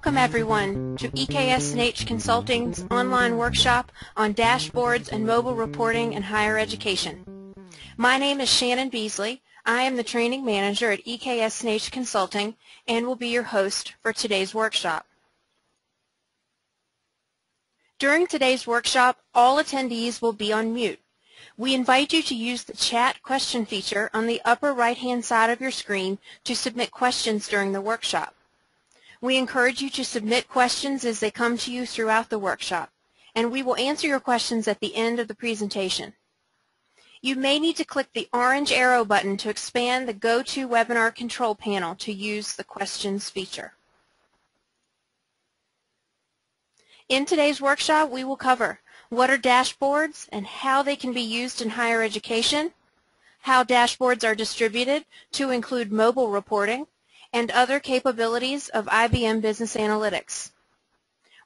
Welcome everyone to EKS&H Consulting's online workshop on dashboards and mobile reporting in higher education. My name is Shannon Beasley. I am the training manager at EKS&H Consulting and will be your host for today's workshop. During today's workshop, all attendees will be on mute. We invite you to use the chat question feature on the upper right-hand side of your screen to submit questions during the workshop. We encourage you to submit questions as they come to you throughout the workshop, and we will answer your questions at the end of the presentation. You may need to click the orange arrow button to expand the GoToWebinar control panel to use the questions feature. In today's workshop, we will cover what are dashboards and how they can be used in higher education, how dashboards are distributed to include mobile reporting, and other capabilities of IBM Business Analytics.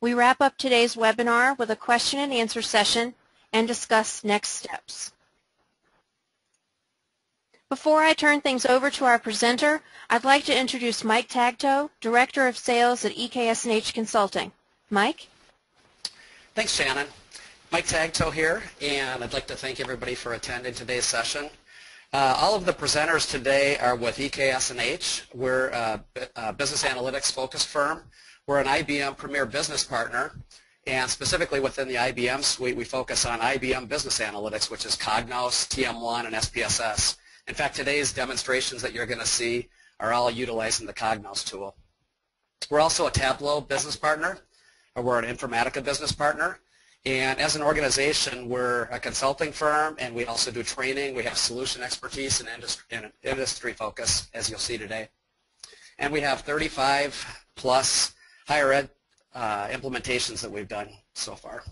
We wrap up today's webinar with a question and answer session and discuss next steps. Before I turn things over to our presenter, I'd like to introduce Mike Tagtoe, Director of Sales at EKS&H Consulting. Mike? Thanks, Shannon. Mike Tagtoe here, and I'd like to thank everybody for attending today's session. All of the presenters today are with EKS&H. We're a business analytics focused firm. We're an IBM Premier Business Partner, and specifically within the IBM suite, we focus on IBM Business Analytics, which is Cognos, TM1, and SPSS. In fact, today's demonstrations that you're going to see are all utilizing the Cognos tool. We're also a Tableau business partner, or we're an Informatica business partner. And as an organization, we're a consulting firm, and we also do training. We have solution expertise and industry focus, as you'll see today. And we have 35 plus higher ed implementations that we've done so far.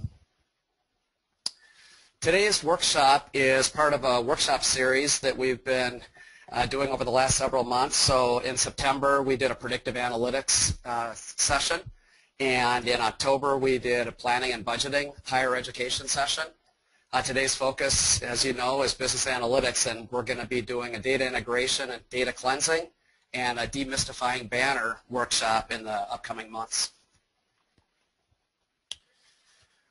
Today's workshop is part of a workshop series that we've been doing over the last several months. So in September, we did a predictive analytics session. And in October, we did a planning and budgeting higher education session. Today's focus, as you know, is business analytics, and we're going to be doing a data integration and data cleansing and a demystifying banner workshop in the upcoming months.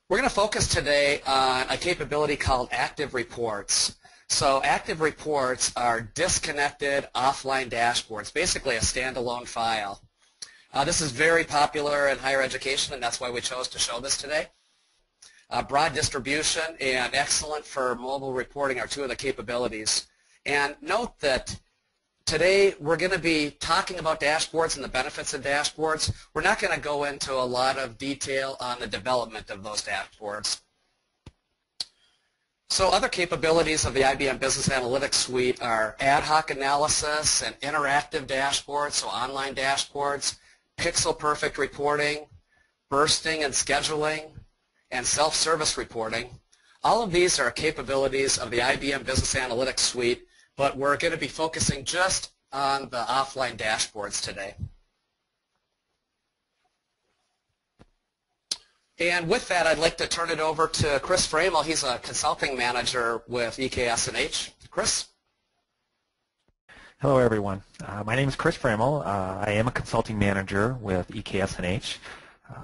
We're going to focus today on a capability called active reports. So active reports are disconnected offline dashboards, basically a standalone file. This is very popular in higher education, and that's why we chose to show this today. Broad distribution and excellent for mobile reporting are two of the capabilities. And note that today we're going to be talking about dashboards and the benefits of dashboards. We're not going to go into a lot of detail on the development of those dashboards. So other capabilities of the IBM Business Analytics suite are ad hoc analysis and interactive dashboards, so online dashboards, pixel perfect reporting, bursting and scheduling, and self-service reporting. All of these are capabilities of the IBM Business Analytics suite, but we're going to be focusing just on the offline dashboards today. And with that, I'd like to turn it over to Chris Framel. He's a consulting manager with EKS&H. Chris? Hello, everyone. My name is Chris Framel. I am a consulting manager with EKS&H.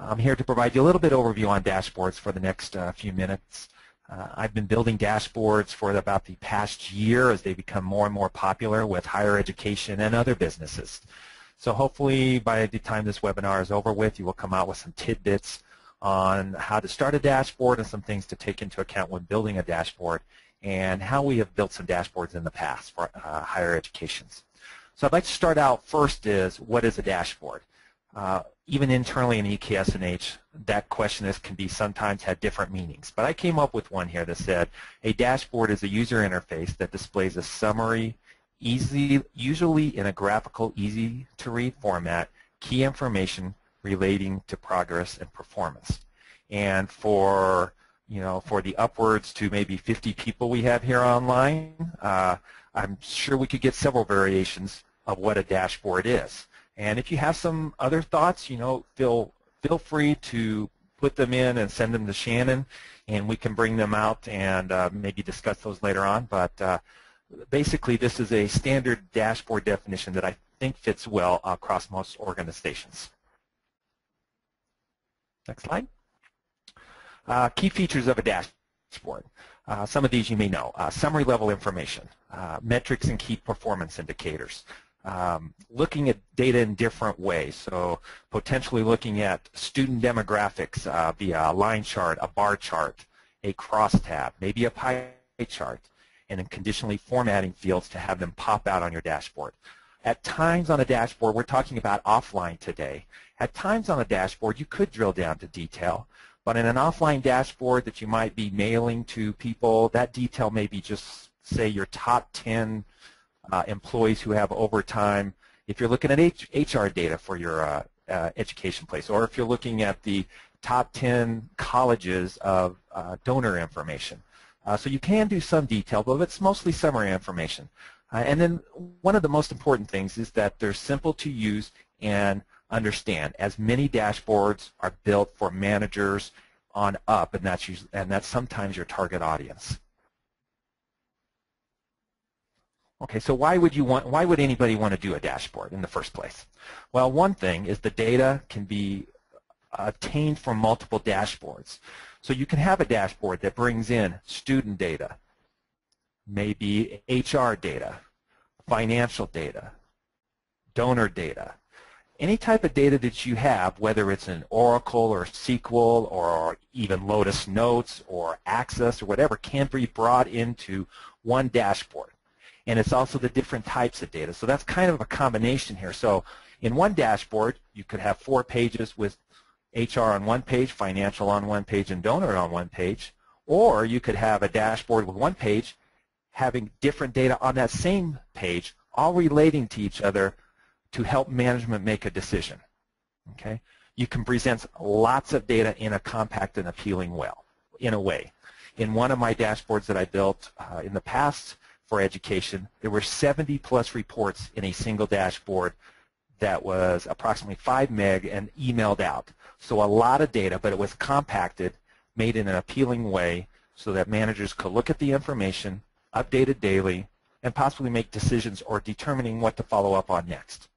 I'm here to provide you a little bit of overview on dashboards for the next few minutes. I've been building dashboards for about the past year as they become more and more popular with higher education and other businesses. So hopefully by the time this webinar is over with, you will come out with some tidbits on how to start a dashboard and some things to take into account when building a dashboard, and how we have built some dashboards in the past for higher educations. So I'd like to start out first is, what is a dashboard? Even internally in EKS&H, that question can be sometimes had different meanings. But I came up with one here that said, a dashboard is a user interface that displays a summary, usually in a graphical, easy-to-read format, key information relating to progress and performance. And for the upwards to maybe 50 people we have here online, I'm sure we could get several variations of what a dashboard is. And if you have some other thoughts, feel free to put them in and send them to Shannon, and we can bring them out and maybe discuss those later on. But basically, this is a standard dashboard definition that I think fits well across most organizations. Next slide. Key features of a dashboard. Some of these you may know. Summary level information, metrics and key performance indicators, looking at data in different ways, so potentially looking at student demographics via a line chart, a bar chart, a crosstab, maybe a pie chart, and then conditionally formatting fields to have them pop out on your dashboard. At times on a dashboard, we're talking about offline today, at times on a dashboard you could drill down to detail, but in an offline dashboard that you might be mailing to people, that detail may be just, say, your top 10 employees who have overtime. If you're looking at HR data for your education place, or if you're looking at the top 10 colleges of donor information. So you can do some detail, but it's mostly summary information. And then one of the most important things is that they're simple to use and understand, as many dashboards are built for managers on up, and that's sometimes your target audience. Okay, so why would anybody want to do a dashboard in the first place? Well, one thing is the data can be obtained from multiple dashboards. So you can have a dashboard that brings in student data, maybe HR data, financial data, donor data. Any type of data that you have, whether it's in Oracle or SQL or even Lotus Notes or Access or whatever, can be brought into one dashboard. And it's also the different types of data. So that's kind of a combination here. So in one dashboard, you could have 4 pages with HR on one page, financial on one page, and donor on one page. Or you could have a dashboard with one page having different data on that same page, all relating to each other to help management make a decision. Okay? You can present lots of data in a compact and appealing way. In one of my dashboards that I built in the past for education, there were 70+ reports in a single dashboard that was approximately 5 meg and emailed out. So a lot of data, but it was compacted, made in an appealing way so that managers could look at the information, update it daily, and possibly make decisions or determining what to follow up on next.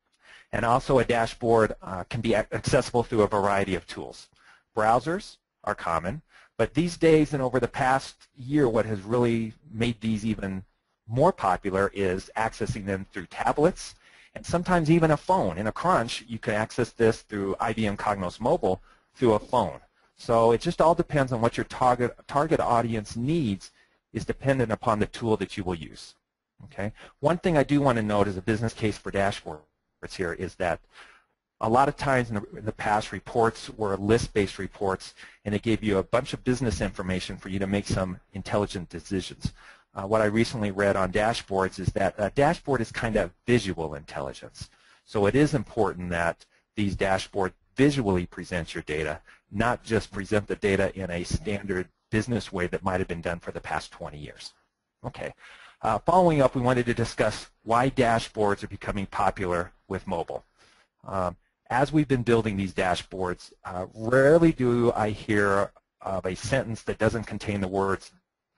And also a dashboard can be accessible through a variety of tools. Browsers are common, but these days and over the past year, what has really made these even more popular is accessing them through tablets and sometimes even a phone. In a crunch, you can access this through IBM Cognos Mobile through a phone. So it just all depends on what your target audience needs is dependent upon the tool that you will use. Okay? One thing I do want to note as a business case for dashboards here is that a lot of times in the past, reports were list-based reports, and it gave you a bunch of business information for you to make some intelligent decisions. What I recently read on dashboards is that a dashboard is kind of visual intelligence. So it is important that these dashboards visually present your data, not just present the data in a standard business way that might have been done for the past 20 years. Okay. Following up, we wanted to discuss why dashboards are becoming popular with mobile. As we've been building these dashboards, rarely do I hear of a sentence that doesn't contain the words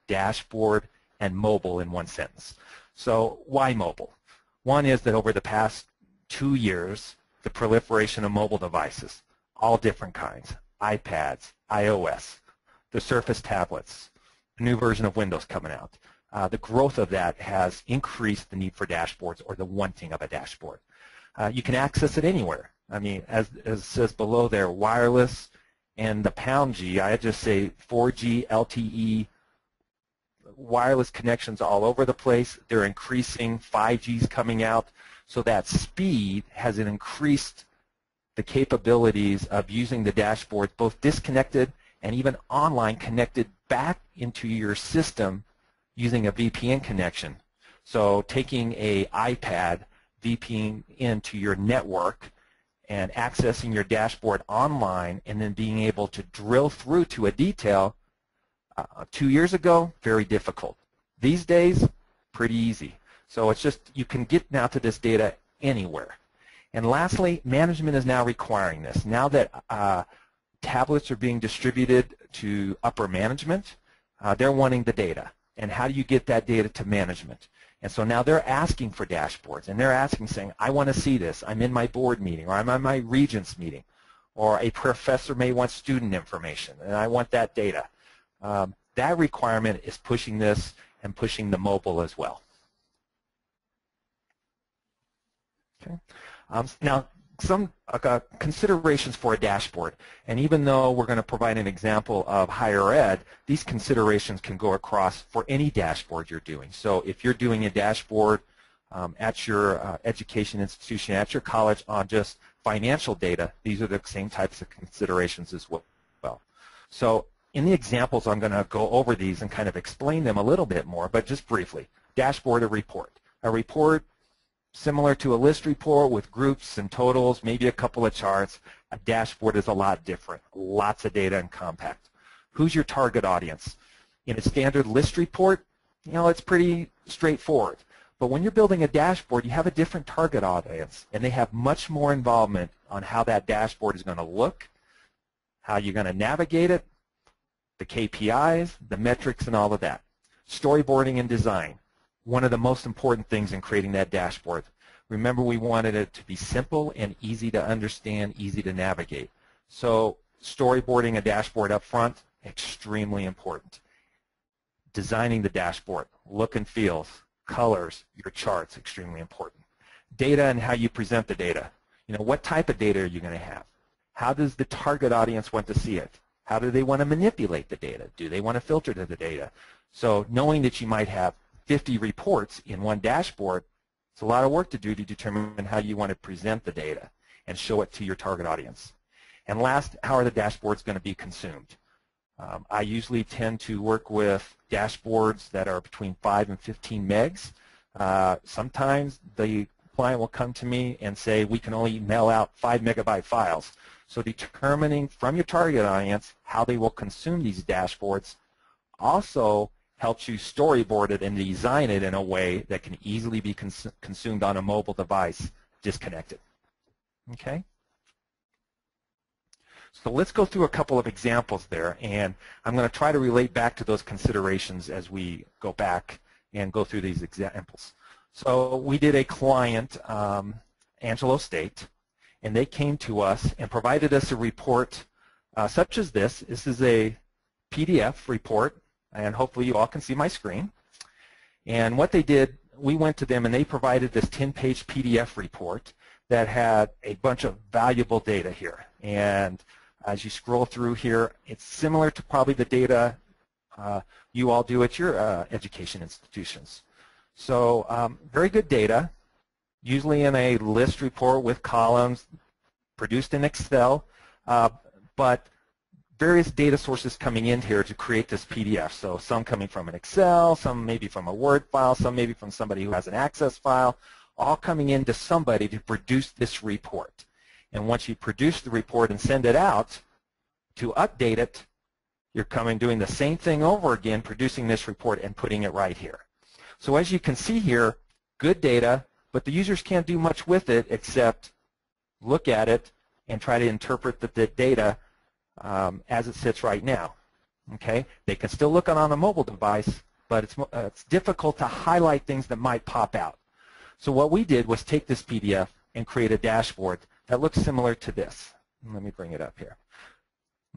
dashboard and mobile in one sentence. So why mobile? One is that over the past 2 years, the proliferation of mobile devices, all different kinds, iPads, iOS, the Surface tablets, a new version of Windows coming out. The growth of that has increased the need for dashboards or the wanting of a dashboard. You can access it anywhere. I mean, as it says below there, wireless and the pound G, I just say 4G, LTE, wireless connections all over the place. They're increasing, 5G's coming out, so that speed has increased the capabilities of using the dashboards, both disconnected and even online, connected back into your system using a VPN connection. So taking a iPad, VPN into your network and accessing your dashboard online and then being able to drill through to a detail. 2 years ago, very difficult. These days, pretty easy. So it's just, you can get now to this data anywhere. And lastly, management is now requiring this. Now that tablets are being distributed to upper management, they're wanting the data. And how do you get that data to management? And so now they're asking for dashboards, and they're asking, saying, I want to see this. I'm in my board meeting, or I'm on my regents meeting. or a professor may want student information, and I want that data. That requirement is pushing this and pushing the mobile as well. Okay. Now, some considerations for a dashboard, and even though we're going to provide an example of higher ed, these considerations can go across for any dashboard you're doing. So if you're doing a dashboard at your education institution, at your college on just financial data, these are the same types of considerations as well. So in the examples, I'm going to go over these and kind of explain them a little bit more, but just briefly. Dashboard, a report. A report similar to a list report with groups and totals, maybe a couple of charts. A dashboard is a lot different, lots of data and compact. Who's your target audience? In a standard list report, it's pretty straightforward. But when you're building a dashboard, you have a different target audience, and they have much more involvement on how that dashboard is going to look, how you're going to navigate it, the KPIs, the metrics, and all of that. Storyboarding and design. One of the most important things in creating that dashboard. Remember, we wanted it to be simple and easy to understand, easy to navigate. So storyboarding a dashboard up front, extremely important. Designing the dashboard, look and feels, colors, your charts, extremely important. Data and how you present the data. What type of data are you going to have? How does the target audience want to see it? How do they want to manipulate the data? Do they want to filter to the data? So knowing that you might have 50 reports in one dashboard, it's a lot of work to do to determine how you want to present the data and show it to your target audience. And last, how are the dashboards going to be consumed? I usually tend to work with dashboards that are between 5 and 15 megs. Sometimes the client will come to me and say, we can only mail out 5 megabyte files. So determining from your target audience how they will consume these dashboards also helps you storyboard it and design it in a way that can easily be consumed on a mobile device disconnected. Okay? So let's go through a couple of examples there, and I'm going to try to relate back to those considerations as we go back and go through these examples. So we did a client, Angelo State, and they came to us and provided us a report such as this. This is a PDF report, and hopefully you all can see my screen. And what they did, we went to them and they provided this 10-page PDF report that had a bunch of valuable data here. And as you scroll through here, it's similar to probably the data you all do at your education institutions. So very good data, usually in a list report with columns, produced in Excel, but various data sources coming in here to create this PDF. So some coming from an Excel, some maybe from a Word file, some maybe from somebody who has an Access file, all coming into somebody to produce this report. And once you produce the report and send it out to update it, you're doing the same thing over again, producing this report and putting it right here. So as you can see here, good data, but the users can't do much with it except look at it and try to interpret the data as it sits right now. Okay, they can still look on a mobile device, but it's difficult to highlight things that might pop out. So what we did was take this PDF and create a dashboard that looks similar to this. Let me bring it up here.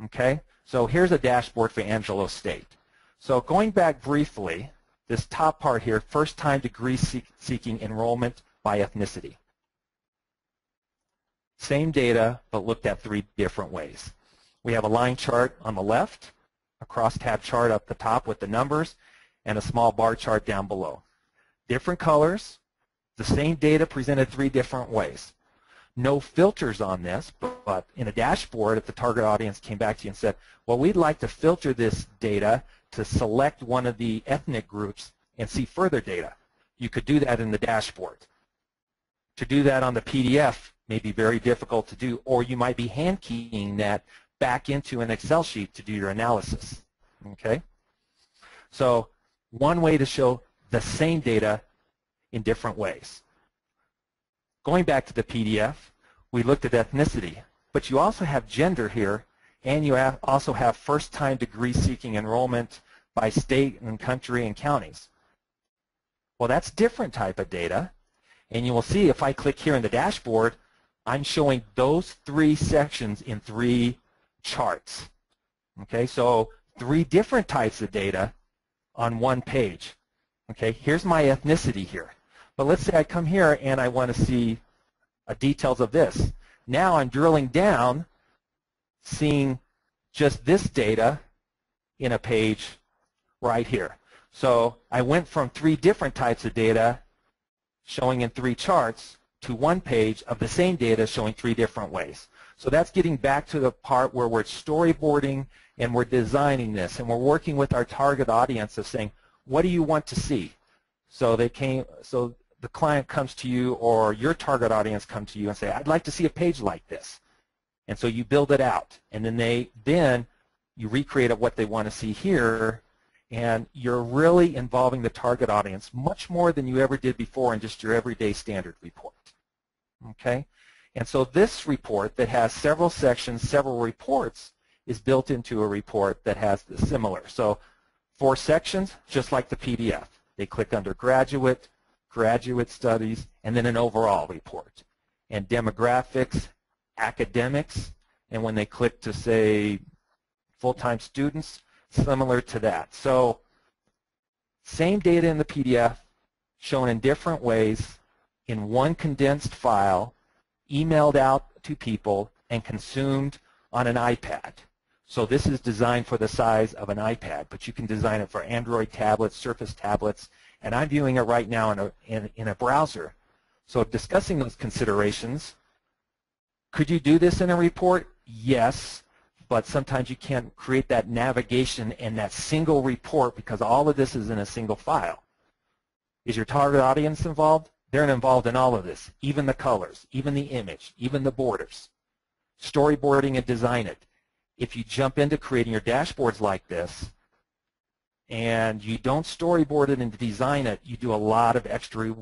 Okay, so here's a dashboard for Angelo State. So going back briefly, this top part here, first-time degree seeking enrollment by ethnicity. Same data, but looked at 3 different ways. We have a line chart on the left, a crosstab chart up the top with the numbers, and a small bar chart down below. Different colors, the same data presented 3 different ways. No filters on this, but in a dashboard, if the target audience came back to you and said, well, we'd like to filter this data to select one of the ethnic groups and see further data, you could do that in the dashboard. To do that on the PDF may be very difficult to do, or you might be hand keying that back into an Excel sheet to do your analysis. Okay? So one way to show the same data in different ways. Going back to the PDF, we looked at ethnicity, but you also have gender here, and you also have first-time degree seeking enrollment by state and country and counties. Well, that's different type of data, and you will see if I click here in the dashboard, I'm showing those 3 sections in 3 charts. Okay, so 3 different types of data on 1 page. Okay, here's my ethnicity here. But let's say I come here and I want to see details of this. Now I'm drilling down, seeing just this data in a page right here. So I went from 3 different types of data showing in 3 charts to 1 page of the same data showing 3 different ways. So that's getting back to the part where we're storyboarding and we're designing this, and we're working with our target audience of saying, what do you want to see? So the client comes to you, or your target audience comes to you and say, I'd like to see a page like this. And so you build it out, and then you recreate what they want to see here, and you're really involving the target audience much more than you ever did before in just your everyday standard report. Okay? And so this report that has several sections, several reports, is built into a report that has the similar. So 4 sections, just like the PDF. They click under graduate, graduate studies, and then an overall report. And demographics, academics, and when they click to say full-time students, similar to that. So same data in the PDF, shown in different ways in one condensed file, emailed out to people, and consumed on an iPad. So this is designed for the size of an iPad, but you can design it for Android tablets, Surface tablets, and I'm viewing it right now in a browser. So discussing those considerations, could you do this in a report? Yes, but sometimes you can't create that navigation in that single report because all of this is in a single file. Is your target audience involved? They're involved in all of this, even the colors, even the image, even the borders. Storyboarding and design it. If you jump into creating your dashboards like this and you don't storyboard it and design it, you do a lot of extra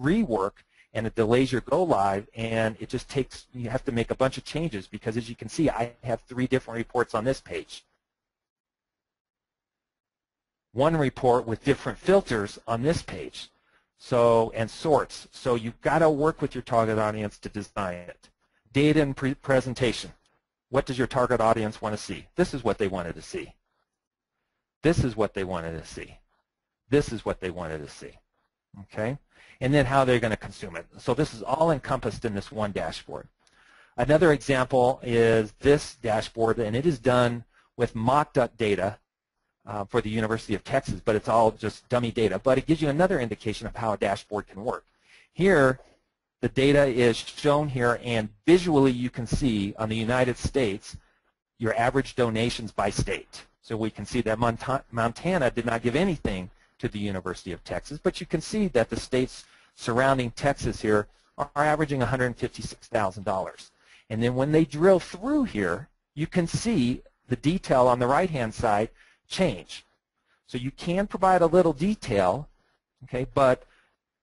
rework, and it delays your go live, and it just takes, you have to make a bunch of changes because, as you can see, I have 3 different reports on this page. 1 report with different filters on this page, and sorts. So you've got to work with your target audience to design it. Data and presentation. What does your target audience want to see? This is what they wanted to see. This is what they wanted to see. This is what they wanted to see. Okay? And then how they're going to consume it. So this is all encompassed in this one dashboard. Another example is this dashboard, and it is done with mocked-up data for the University of Texas, but it's all just dummy data. But it gives you another indication of how a dashboard can work. Here, the data is shown here, and visually you can see on the United States your average donations by state. So we can see that Montana did not give anything to the University of Texas, but you can see that the states surrounding Texas here are averaging $156,000. And then when they drill through here, you can see the detail on the right-hand side change. So you can provide a little detail, okay, but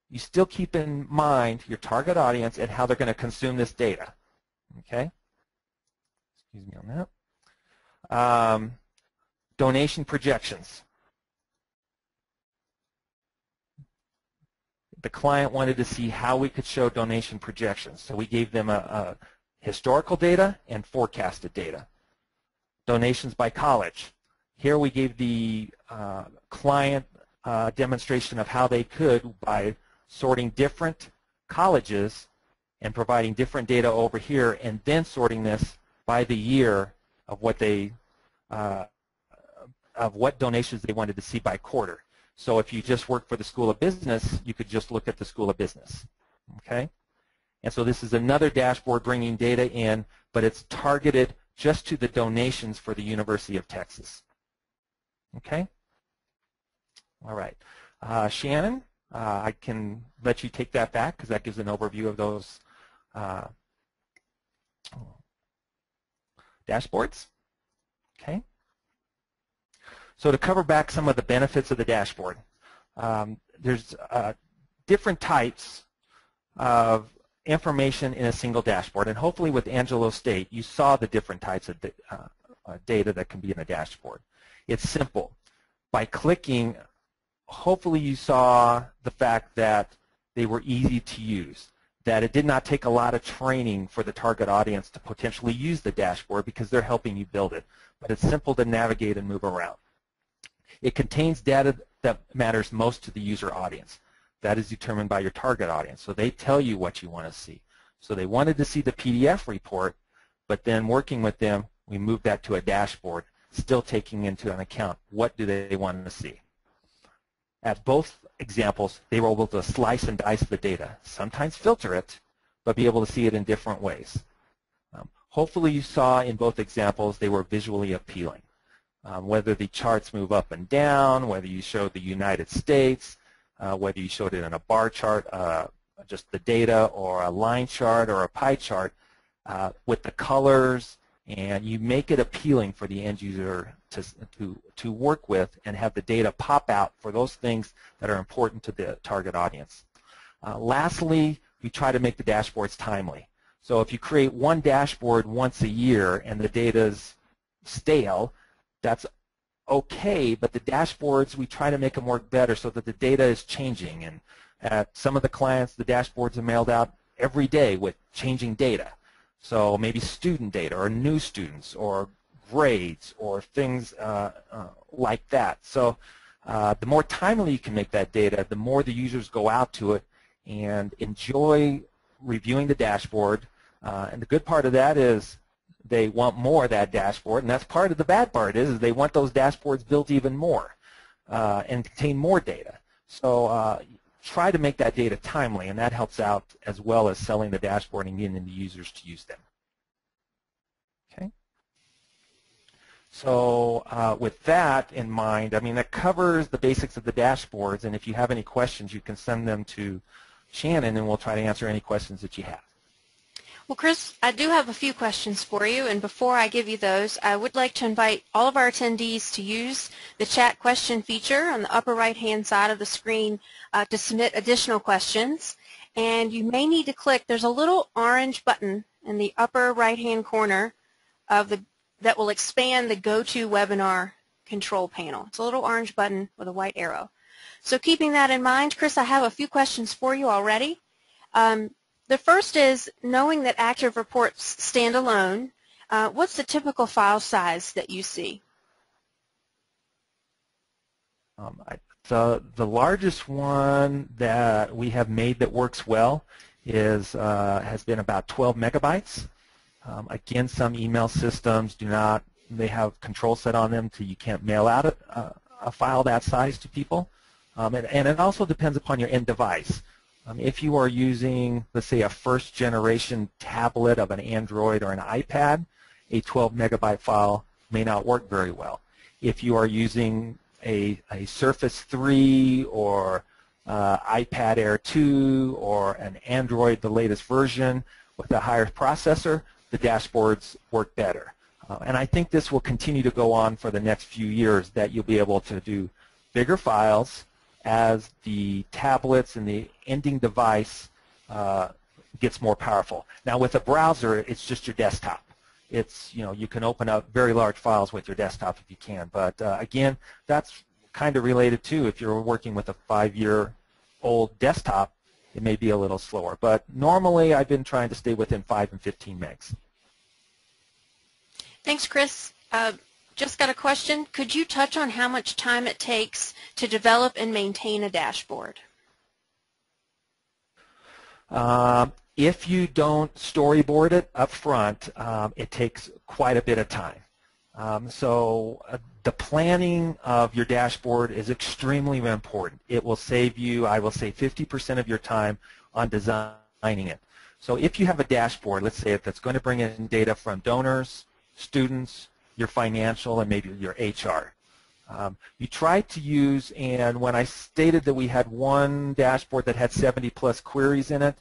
you still keep in mind your target audience and how they're going to consume this data. Okay? Excuse me on that. Donation projections. The client wanted to see how we could show donation projections. So we gave them a historical data and forecasted data. Donations by college. Here we gave the client demonstration of how they could, by sorting different colleges and providing different data over here, and then sorting this by the year of what they what donations they wanted to see by quarter. So if you just work for the School of Business, you could just look at the School of Business. Okay? And so this is another dashboard bringing data in, but it's targeted just to the donations for the University of Texas. Okay? All right. Shannon, I can let you take that back because that gives an overview of those dashboards. Okay? So to cover back some of the benefits of the dashboard, there's different types of information in a single dashboard, and hopefully with Angelo State you saw the different types of data that can be in a dashboard. It's simple. By clicking, hopefully you saw the fact that they were easy to use. that it did not take a lot of training for the target audience to potentially use the dashboard because they're helping you build it. But it's simple to navigate and move around. It contains data that matters most to the user audience. That is determined by your target audience. So they tell you what you want to see. So they wanted to see the PDF report, but then working with them, we moved that to a dashboard, still taking into an account what do they want to see. At both examples, they were able to slice and dice the data, sometimes filter it, but be able to see it in different ways. Hopefully you saw in both examples they were visually appealing. Whether the charts move up and down, whether you showed the United States, whether you showed it in a bar chart, just the data, or a line chart or a pie chart, with the colors, and you make it appealing for the end user to work with and have the data pop out for those things that are important to the target audience. Lastly, we try to make the dashboards timely. So if you create one dashboard once a year and the data's stale, that's okay, but the dashboards, we try to make them work better so that the data is changing. And at some of the clients, the dashboards are mailed out every day with changing data. So maybe student data or new students or grades or things like that. So the more timely you can make that data, the more the users go out to it and enjoy reviewing the dashboard. And the good part of that is they want more of that dashboard, and that's part of the bad part is they want those dashboards built even more and contain more data. So try to make that data timely, and that helps out as well as selling the dashboard and getting the users to use them. Okay. So with that in mind, I mean, that covers the basics of the dashboards, and if you have any questions, you can send them to Shannon, and we'll try to answer any questions that you have. Well, Chris, I do have a few questions for you, and before I give you those, I would like to invite all of our attendees to use the chat question feature on the upper right-hand side of the screen to submit additional questions. And you may need to click, there's a little orange button in the upper right-hand corner of that will expand the GoToWebinar control panel. It's a little orange button with a white arrow. So keeping that in mind, Chris, I have a few questions for you already. The first is, knowing that active reports stand alone, what's the typical file size that you see? The largest one that we have made that works well is has been about 12 megabytes. Again, some email systems do not, they have control set on them to you can't mail out a file that size to people. And it also depends upon your end device. If you are using, let's say, a first-generation tablet of an Android or an iPad, a 12 megabyte file may not work very well. If you are using a Surface 3 or iPad Air 2 or an Android, the latest version, with a higher processor, the dashboards work better. And I think this will continue to go on for the next few years, that you'll be able to do bigger files as the tablets and the ending device gets more powerful. Now with a browser, it's just your desktop. It's, you can open up very large files with your desktop if you can. But again, that's kind of related to if you're working with a 5-year-old desktop, it may be a little slower. But normally I've been trying to stay within 5 and 15 megs. Thanks, Chris. Just got a question. Could you touch on how much time it takes to develop and maintain a dashboard? If you don't storyboard it up front, it takes quite a bit of time. The planning of your dashboard is extremely important. It will save you, I will say, 50% of your time on designing it. So if you have a dashboard, let's say that's going to bring in data from donors, students, your financial, and maybe your HR. You try to use, and when I stated that we had one dashboard that had 70+ queries in it,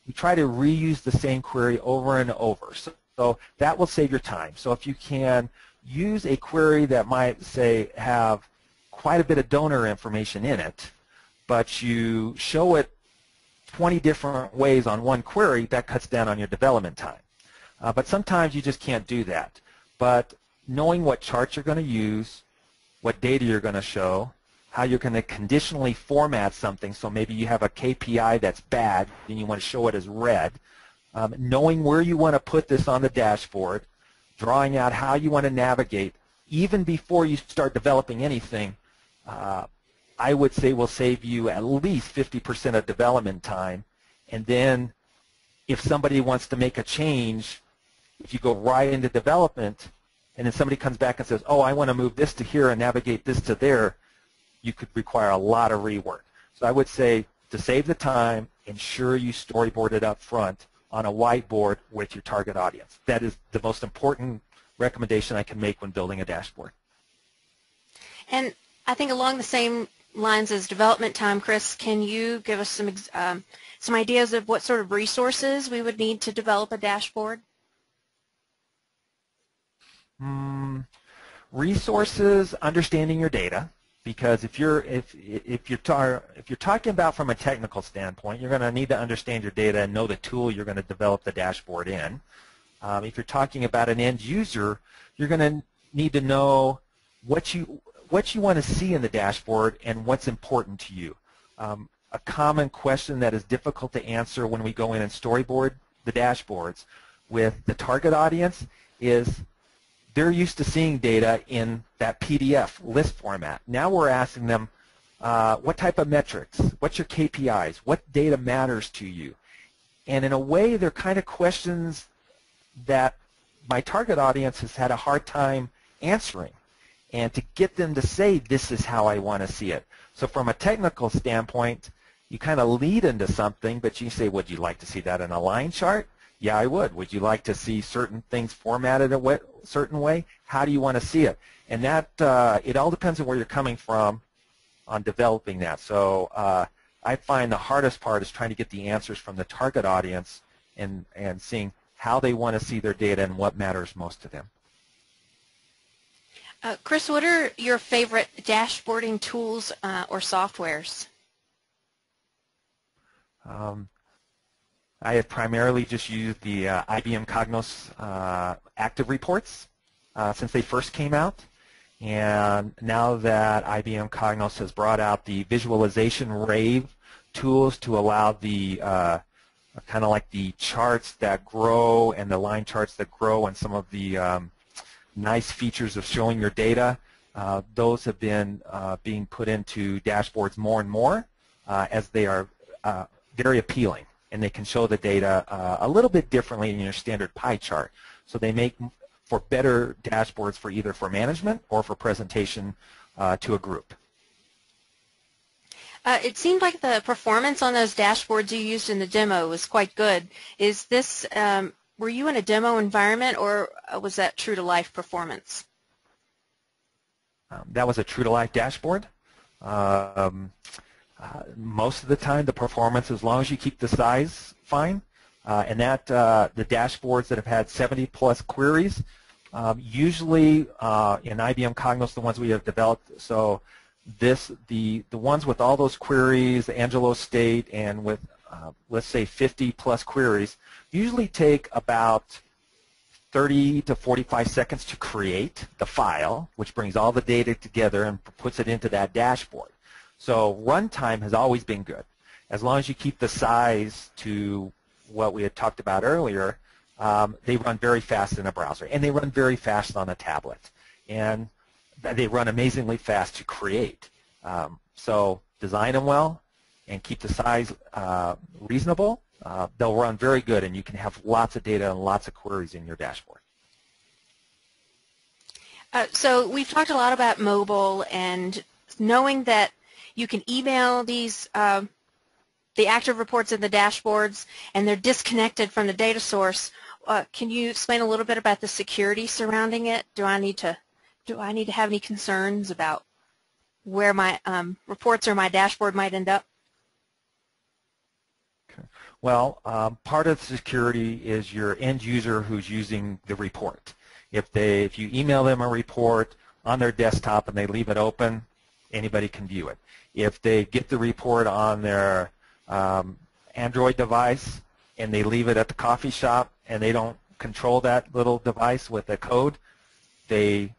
we try to reuse the same query over and over. So that will save your time. So if you can use a query that might, say, have quite a bit of donor information in it, but you show it 20 different ways on one query, that cuts down on your development time. But sometimes you just can't do that. But knowing what charts you're going to use, what data you're going to show, how you're going to conditionally format something. So maybe you have a KPI that's bad and you want to show it as red. Knowing where you want to put this on the dashboard, drawing out how you want to navigate, even before you start developing anything, I would say will save you at least 50% of development time. And then if somebody wants to make a change, if you go right into development and then somebody comes back and says, oh, I want to move this to here and navigate this to there, you could require a lot of rework. So I would say to save the time, ensure you storyboard it up front on a whiteboard with your target audience. That is the most important recommendation I can make when building a dashboard. And I think along the same lines as development time, Chris, can you give us some ideas of what sort of resources we would need to develop a dashboard? Resources, understanding your data, because if you're talking about from a technical standpoint, you're going to need to understand your data and know the tool you're going to develop the dashboard in. If you're talking about an end user, you're going to need to know what you want to see in the dashboard and what's important to you. A common question that is difficult to answer when we go in and storyboard the dashboards with the target audience is they're used to seeing data in that PDF list format. Now we're asking them, what type of metrics? What's your KPIs? What data matters to you? And in a way, they're kind of questions that my target audience has had a hard time answering. And to get them to say, this is how I want to see it. So from a technical standpoint, you kind of lead into something, but you say, would you like to see that in a line chart? Yeah, I would. Would you like to see certain things formatted a certain way? How do you want to see it? And that it all depends on where you're coming from on developing that. So I find the hardest part is trying to get the answers from the target audience and seeing how they want to see their data and what matters most to them. Chris, what are your favorite dashboarding tools or softwares? I have primarily just used the IBM Cognos active reports since they first came out. And now that IBM Cognos has brought out the visualization rave tools to allow the kind of like the charts that grow and the line charts that grow and some of the nice features of showing your data, those have been being put into dashboards more and more as they are very appealing, and they can show the data a little bit differently in your standard pie chart. So they make for better dashboards for either for management or for presentation to a group. It seemed like the performance on those dashboards you used in the demo was quite good. Is this, were you in a demo environment, or was that true-to-life performance? That was a true-to-life dashboard. Most of the time, the performance, as long as you keep the size fine, and that the dashboards that have had 70-plus queries, usually in IBM Cognos, the ones we have developed, so the ones with all those queries, the Angelo state, and with let's say 50-plus queries, usually take about 30 to 45 seconds to create the file, which brings all the data together and puts it into that dashboard. So runtime has always been good. As long as you keep the size to what we had talked about earlier, they run very fast in a browser, and they run very fast on a tablet. And they run amazingly fast to create. So design them well and keep the size reasonable. They'll run very good, and you can have lots of data and lots of queries in your dashboard. So we've talked a lot about mobile, and knowing that you can email these the active reports in the dashboards, and they're disconnected from the data source. Can you explain a little bit about the security surrounding it? Do I need to have any concerns about where my reports or my dashboard might end up? Okay. Well, part of security is your end user who's using the report. If you email them a report on their desktop and they leave it open, anybody can view it. If they get the report on their Android device and they leave it at the coffee shop and they don't control that little device with a code,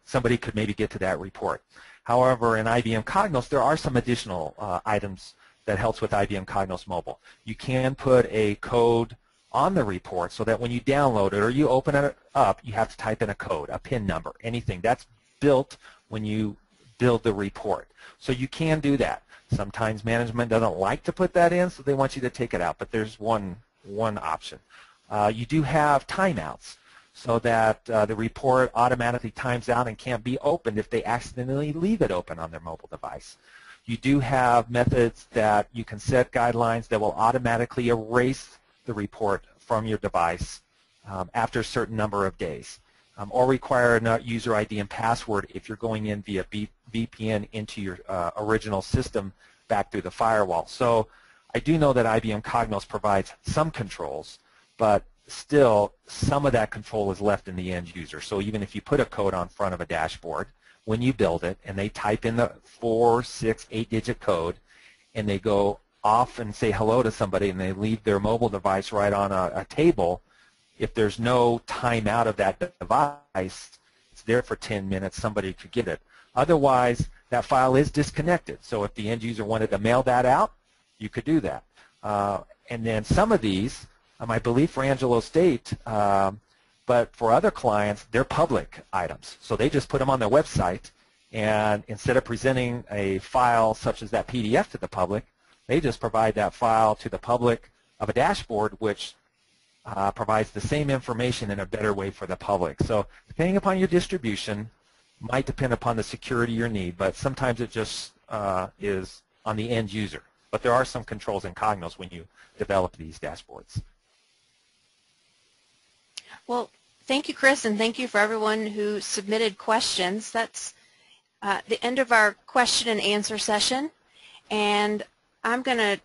somebody could maybe get to that report. However, in IBM Cognos, there are some additional items that helps with IBM Cognos Mobile. You can put a code on the report so that when you download it or you open it up, you have to type in a code, a PIN number, anything. That's built when you build the report. So you can do that. Sometimes management doesn't like to put that in, so they want you to take it out, but there's one option. You do have timeouts so that the report automatically times out and can't be opened if they accidentally leave it open on their mobile device. You do have methods that you can set guidelines that will automatically erase the report from your device after a certain number of days, or require a user ID and password if you're going in via VPN into your original system back through the firewall. So I do know that IBM Cognos provides some controls, but still some of that control is left in the end user. So even if you put a code on front of a dashboard, when you build it and they type in the 4, 6, 8-digit code and they go off and say hello to somebody and they leave their mobile device right on a table, if there's no timeout of that device, it's there for 10 minutes, somebody could get it. Otherwise, that file is disconnected. So if the end user wanted to mail that out, you could do that. And then some of these, I believe for Angelo State, but for other clients, they're public items. So they just put them on their website, and instead of presenting a file such as that PDF to the public, they just provide that file to the public of a dashboard, which provides the same information in a better way for the public. So depending upon your distribution, might depend upon the security you need, but sometimes it just is on the end user. But there are some controls in Cognos when you develop these dashboards. Well, thank you, Chris, and thank you for everyone who submitted questions. That's the end of our question and answer session, and I'm going to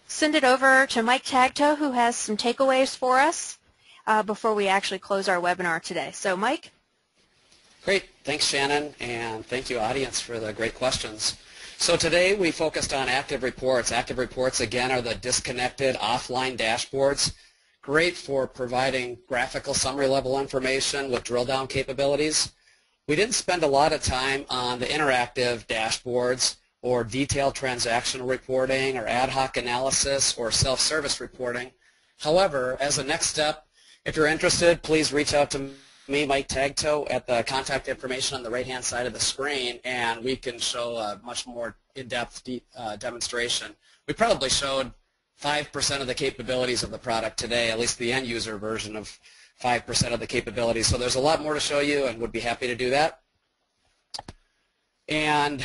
send it over to Mike Tagtoe, who has some takeaways for us before we actually close our webinar today. So, Mike? Great. Thanks, Shannon, and thank you, audience, for the great questions. So today we focused on active reports. Active reports, again, are the disconnected offline dashboards. Great for providing graphical summary level information with drill down capabilities. We didn't spend a lot of time on the interactive dashboards or detailed transactional reporting or ad hoc analysis or self-service reporting. However, as a next step, if you're interested, please reach out to me, Mike Tagtoe, at the contact information on the right-hand side of the screen, and we can show a much more in-depth demonstration. We probably showed 5% of the capabilities of the product today, at least the end-user version of 5% of the capabilities. So there's a lot more to show you, and would be happy to do that. And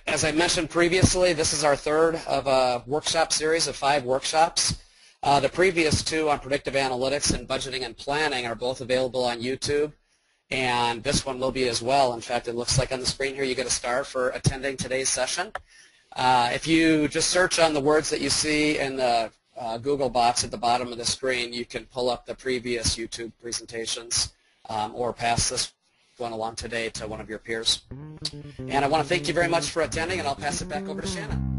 as I mentioned previously, this is our third of a workshop series of 5 workshops. The previous 2 on predictive analytics and budgeting and planning are both available on YouTube, and this one will be as well. In fact, it looks like on the screen here you get a star for attending today's session. If you just search on the words that you see in the Google box at the bottom of the screen, you can pull up the previous YouTube presentations or pass this one along today to one of your peers. And I want to thank you very much for attending, and I'll pass it back over to Shannon.